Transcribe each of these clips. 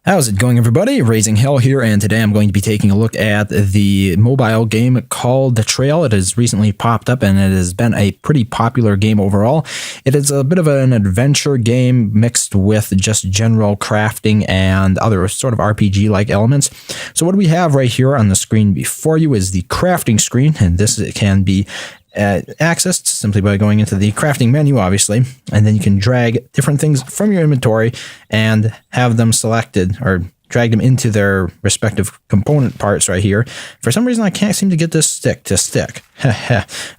How's it going, everybody? RazingHel here, and today I'm going to be taking a look at the mobile game called The Trail. It has recently popped up, and it has been a pretty popular game overall. It is a bit of an adventure game mixed with just general crafting and other sort of RPG-like elements. So what we have right here on the screen before you is the crafting screen, and this can be accessed simply by going into the crafting menu, obviously, and then you can drag different things from your inventory and have them selected or drag them into their respective component parts right here. For some reason, I can't seem to get this stick to stick.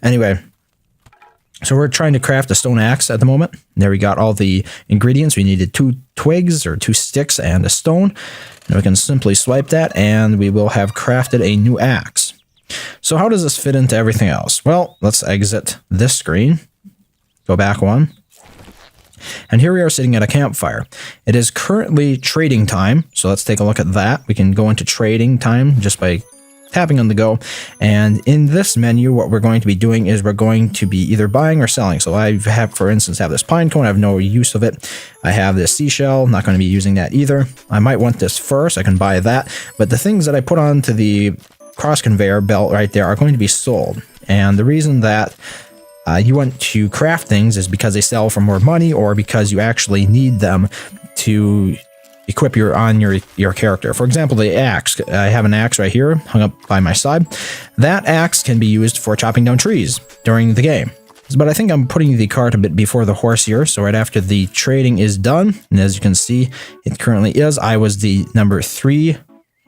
Anyway, so we're trying to craft a stone axe at the moment. There we got all the ingredients. We needed 2 twigs or 2 sticks and a stone. And we can simply swipe that and we will have crafted a new axe. So how does this fit into everything else? Well, let's exit this screen. Go back one. And here we are sitting at a campfire. It is currently trading time, so let's take a look at that. We can go into trading time just by tapping on the go. And in this menu, what we're going to be doing is we're going to be either buying or selling. So I have, for instance, have this pine cone. I have no use of it. I have this seashell. Not going to be using that either. I might want this first. I can buy that. But the things that I put onto the cross conveyor belt right there are going to be sold. And the reason that you want to craft things is because they sell for more money, or because you actually need them to equip your character. For example, the axe. I have an axe right here hung up by my side. That axe can be used for chopping down trees during the game. But I think I'm putting the cart a bit before the horse here. So right after the trading is done, and as you can see, it currently is. I was the number 3.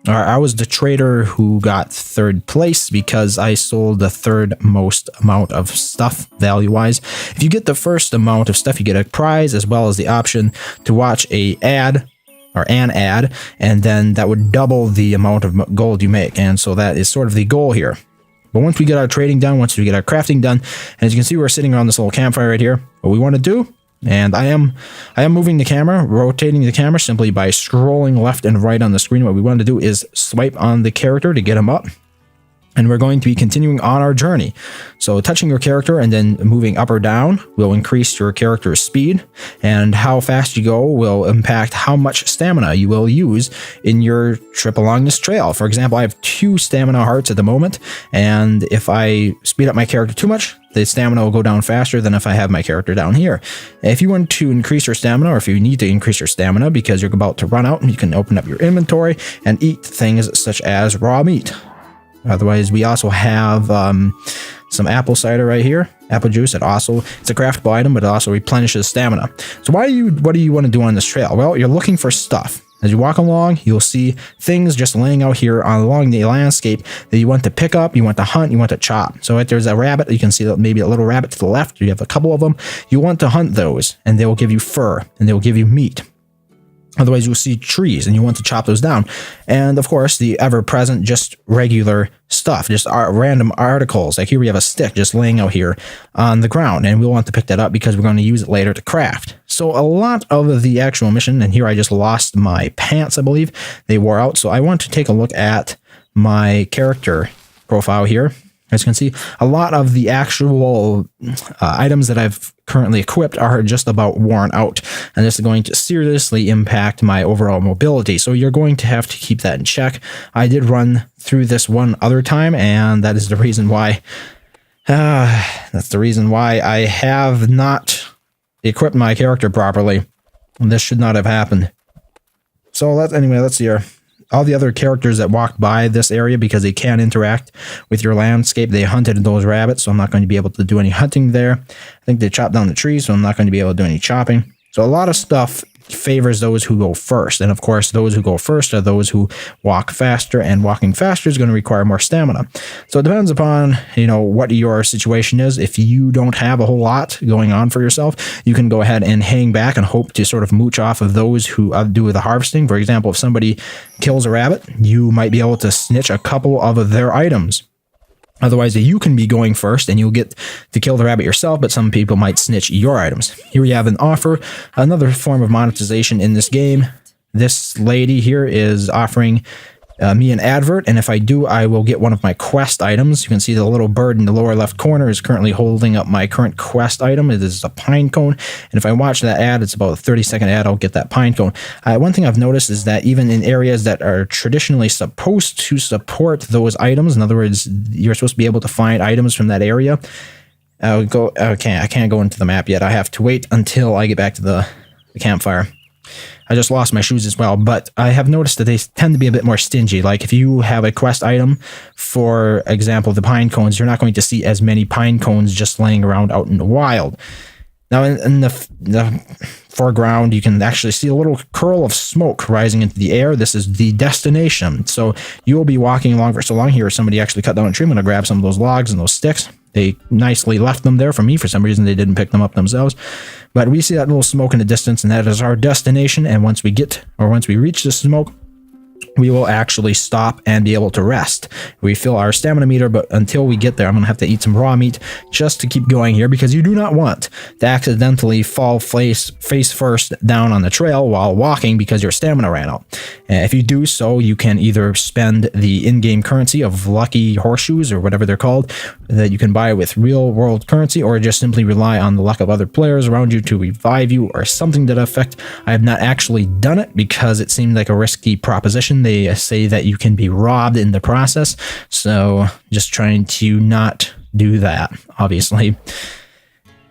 I was the trader who got 3rd place because I sold the 3rd most amount of stuff value-wise. If you get the first amount of stuff, you get a prize as well as the option to watch an ad, and then that would double the amount of gold you make. And so that is sort of the goal here. But once we get our trading done, once we get our crafting done, and as you can see, we're sitting around this little campfire right here. What we want to do, and I am moving the camera, rotating the camera simply by scrolling left and right on the screen. What we want to do is swipe on the character to get him up. And we're going to be continuing on our journey. So touching your character and then moving up or down will increase your character's speed. And how fast you go will impact how much stamina you will use in your trip along this trail. For example, I have 2 stamina hearts at the moment. And if I speed up my character too much, the stamina will go down faster than if I have my character down here. If you want to increase your stamina, or if you need to increase your stamina because you're about to run out, you can open up your inventory and eat things such as raw meat. Otherwise, we also have some apple cider right here, apple juice. It's a craftable item, but it also replenishes stamina. So what do you want to do on this trail? Well, you're looking for stuff. As you walk along, you'll see things just laying out here along the landscape that you want to pick up, you want to hunt, you want to chop. So if there's a rabbit, you can see maybe a little rabbit to the left. You have a couple of them. You want to hunt those, and they will give you fur, and they will give you meat. Otherwise, you'll see trees, and you want to chop those down. And, of course, the ever-present just regular stuff, just random articles. Like here we have a stick just laying out here on the ground, and we'll want to pick that up because we're going to use it later to craft. So a lot of the actual mission, and here I just lost my pants, I believe. They wore out, so I want to take a look at my character profile here. As you can see, a lot of the actual items that I've currently equipped are just about worn out, and this is going to seriously impact my overall mobility. So you're going to have to keep that in check. I did run through this one other time, and that is the reason why. That's the reason why I have not equipped my character properly. This should not have happened. So anyway, let's see here. All the other characters that walked by this area, because they can interact with your landscape, they hunted those rabbits, so I'm not going to be able to do any hunting there. I think they chopped down the trees, so I'm not going to be able to do any chopping. So a lot of stuff favors those who go first. And of course, those who go first are those who walk faster, and walking faster is going to require more stamina. So it depends upon, what your situation is. If you don't have a whole lot going on for yourself, you can go ahead and hang back and hope to sort of mooch off of those who do the harvesting. For example, if somebody kills a rabbit, you might be able to snitch a couple of their items. Otherwise, you can be going first and you'll get to kill the rabbit yourself, but some people might snitch your items. Here we have an offer, another form of monetization in this game. This lady here is offering me an advert, and if I do, I will get one of my quest items. You can see the little bird in the lower left corner is currently holding up my current quest item. It is a pine cone, and if I watch that ad, it's about a 30-second ad, I'll get that pine cone. One thing I've noticed is that even in areas that are traditionally supposed to support those items, in other words, you're supposed to be able to find items from that area. I can't go into the map yet. I have to wait until I get back to the campfire. I just lost my shoes as well, but I have noticed that they tend to be a bit more stingy. Like if you have a quest item, for example, the pine cones, you're not going to see as many pine cones just laying around out in the wild. Now in the foreground, you can actually see a little curl of smoke rising into the air. This is the destination. So you will be walking along for so long. Here, somebody actually cut down a tree. I'm going to grab some of those logs and those sticks. They nicely left them there for me. For some reason, they didn't pick them up themselves. But we see that little smoke in the distance, and that is our destination. And once we reach the smoke, we will actually stop and be able to rest. We fill our stamina meter, but until we get there, I'm going to have to eat some raw meat just to keep going here, because you do not want to accidentally fall face first down on the trail while walking because your stamina ran out. If you do so, you can either spend the in-game currency of lucky horseshoes or whatever they're called that you can buy with real-world currency, or just simply rely on the luck of other players around you to revive you or something to that effect. I have not actually done it because it seemed like a risky proposition. They say that you can be robbed in the process, so just trying to not do that, obviously.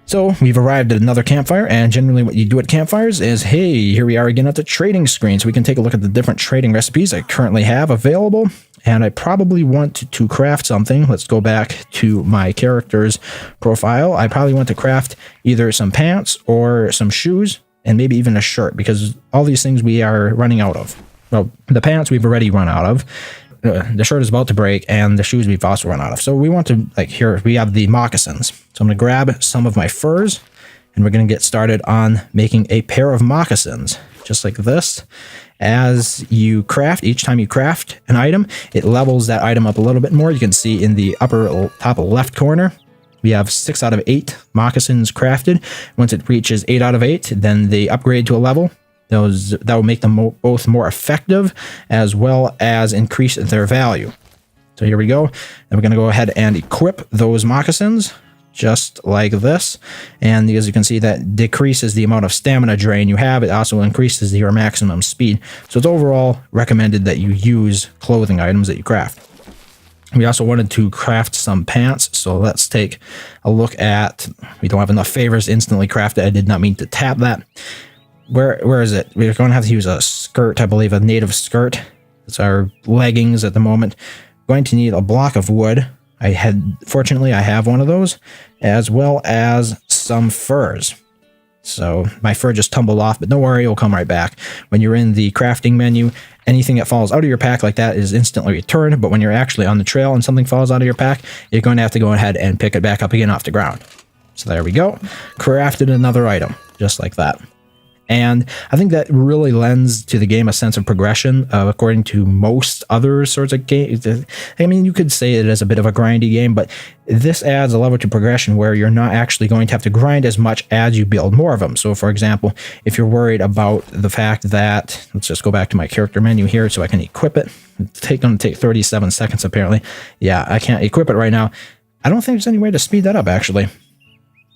So we've arrived at another campfire, and generally what you do at campfires is, hey, here we are again at the trading screen, so we can take a look at the different trading recipes I currently have available, and I probably want to craft something. Let's go back to my character's profile. I probably want to craft either some pants or some shoes, and maybe even a shirt, because all these things we are running out of. Well, the pants we've already run out of. The shirt is about to break, and the shoes we've also run out of. So we want to, like here, we have the moccasins. So I'm going to grab some of my furs, and we're going to get started on making a pair of moccasins, just like this. As you craft, each time you craft an item, it levels that item up a little bit more. You can see in the upper top left corner, we have 6 out of 8 moccasins crafted. Once it reaches 8 out of 8, then they upgrade to a level. That will make them both more effective, as well as increase their value. So here we go. And we're going to go ahead and equip those moccasins, just like this. And as you can see, that decreases the amount of stamina drain you have. It also increases your maximum speed. So it's overall recommended that you use clothing items that you craft. We also wanted to craft some pants, so let's take a look at... We don't have enough favors instantly crafted. I did not mean to tap that. Where is it? We're going to have to use a skirt, I believe, a native skirt. It's our leggings at the moment. Going to need a block of wood. Fortunately, I have one of those, as well as some furs. So my fur just tumbled off, but don't worry, it'll come right back. When you're in the crafting menu, anything that falls out of your pack like that is instantly returned, but when you're actually on the trail and something falls out of your pack, you're going to have to go ahead and pick it back up again off the ground. So there we go. Crafted another item, just like that. And I think that really lends to the game a sense of progression, according to most other sorts of games. I mean, you could say it is a bit of a grindy game, but this adds a level to progression where you're not actually going to have to grind as much as you build more of them. So, for example, if you're worried about the fact that, let's just go back to my character menu here so I can equip it. It's going to take 37 seconds, apparently. Yeah, I can't equip it right now. I don't think there's any way to speed that up, actually.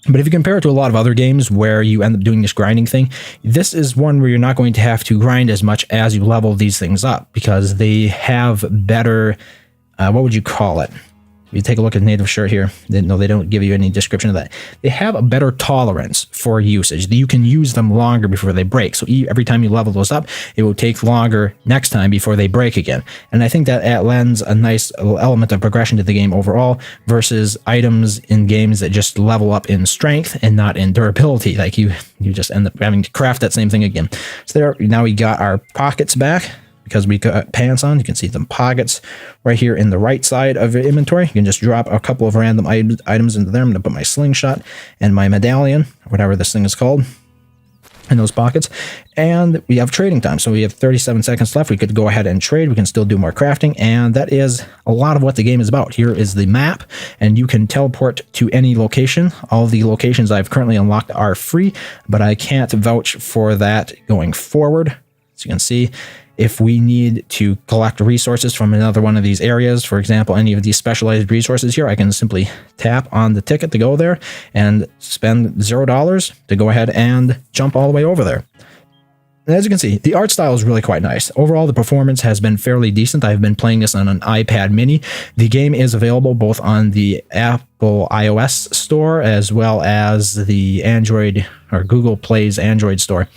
But if you compare it to a lot of other games where you end up doing this grinding thing, this is one where you're not going to have to grind as much as you level these things up, because they have better, what would you call it? You take a look at native shirt here. No, they don't give you any description of that. They have a better tolerance for usage. You can use them longer before they break. So every time you level those up, it will take longer next time before they break again. And I think that lends a nice element of progression to the game overall, versus items in games that just level up in strength and not in durability. Like you just end up having to craft that same thing again. So there, now we got our pockets back. Because we got pants on, you can see some pockets right here in the right side of your inventory. You can just drop a couple of random items into there. I'm going to put my slingshot and my medallion, whatever this thing is called, in those pockets. And we have trading time. So we have 37 seconds left. We could go ahead and trade. We can still do more crafting. And that is a lot of what the game is about. Here is the map, and you can teleport to any location. All the locations I've currently unlocked are free, but I can't vouch for that going forward. As you can see, if we need to collect resources from another one of these areas, for example, any of these specialized resources here, I can simply tap on the ticket to go there and spend $0 to go ahead and jump all the way over there. And as you can see, the art style is really quite nice. Overall, the performance has been fairly decent. I've been playing this on an iPad mini. The game is available both on the Apple iOS store as well as the Android or Google Play's Android store.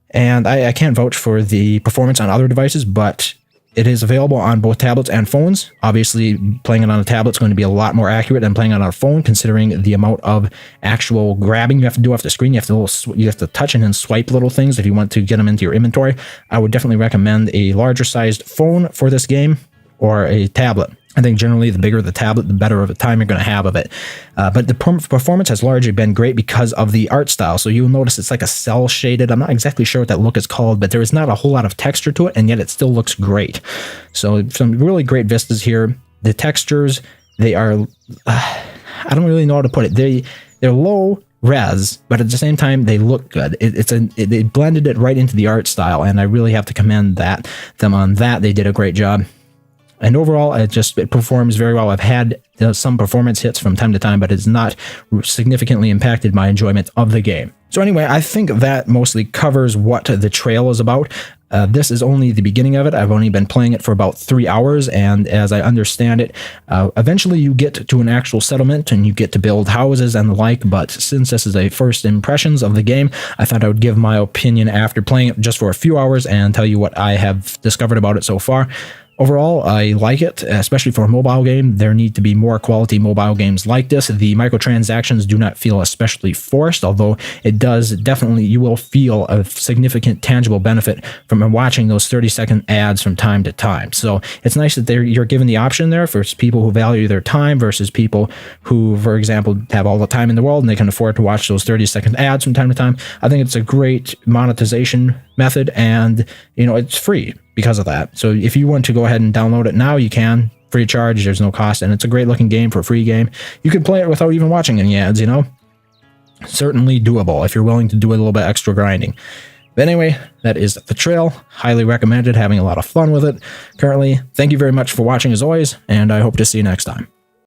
And I can't vouch for the performance on other devices, but it is available on both tablets and phones. Obviously, playing it on a tablet is going to be a lot more accurate than playing it on a phone, considering the amount of actual grabbing you have to do off the screen. You have to touch and then swipe little things if you want to get them into your inventory. I would definitely recommend a larger sized phone for this game or a tablet. I think generally the bigger the tablet, the better of a time you're going to have of it. But the performance has largely been great because of the art style. So you'll notice it's like a cell shaded. I'm not exactly sure what that look is called, but there is not a whole lot of texture to it, and yet it still looks great. So some really great vistas here. The textures, they are, I don't really know how to put it. They're low res, but at the same time they look good. They blended it right into the art style, and I really have to commend them on that. They did a great job. And overall, it performs very well. I've had some performance hits from time to time, but it's not significantly impacted my enjoyment of the game. So anyway, I think that mostly covers what the trail is about. This is only the beginning of it. I've only been playing it for about 3 hours, and as I understand it, eventually you get to an actual settlement and you get to build houses and the like, but since this is a first impressions of the game, I thought I would give my opinion after playing it just for a few hours and tell you what I have discovered about it so far. Overall, I like it, especially for a mobile game. There need to be more quality mobile games like this. The microtransactions do not feel especially forced, although it does definitely, you will feel a significant tangible benefit from watching those 30-second ads from time to time. So it's nice that you're given the option there for people who value their time versus people who, for example, have all the time in the world and they can afford to watch those 30-second ads from time to time. I think it's a great monetization method, and it's free because of that. So if you want to go ahead and download it now, you can, free of charge. There's no cost, and it's a great looking game for a free game. You can play it without even watching any ads, certainly doable if you're willing to do a little bit extra grinding. But anyway, that is The Trail. Highly recommended, having a lot of fun with it currently. Thank you very much for watching as always, and I hope to see you next time.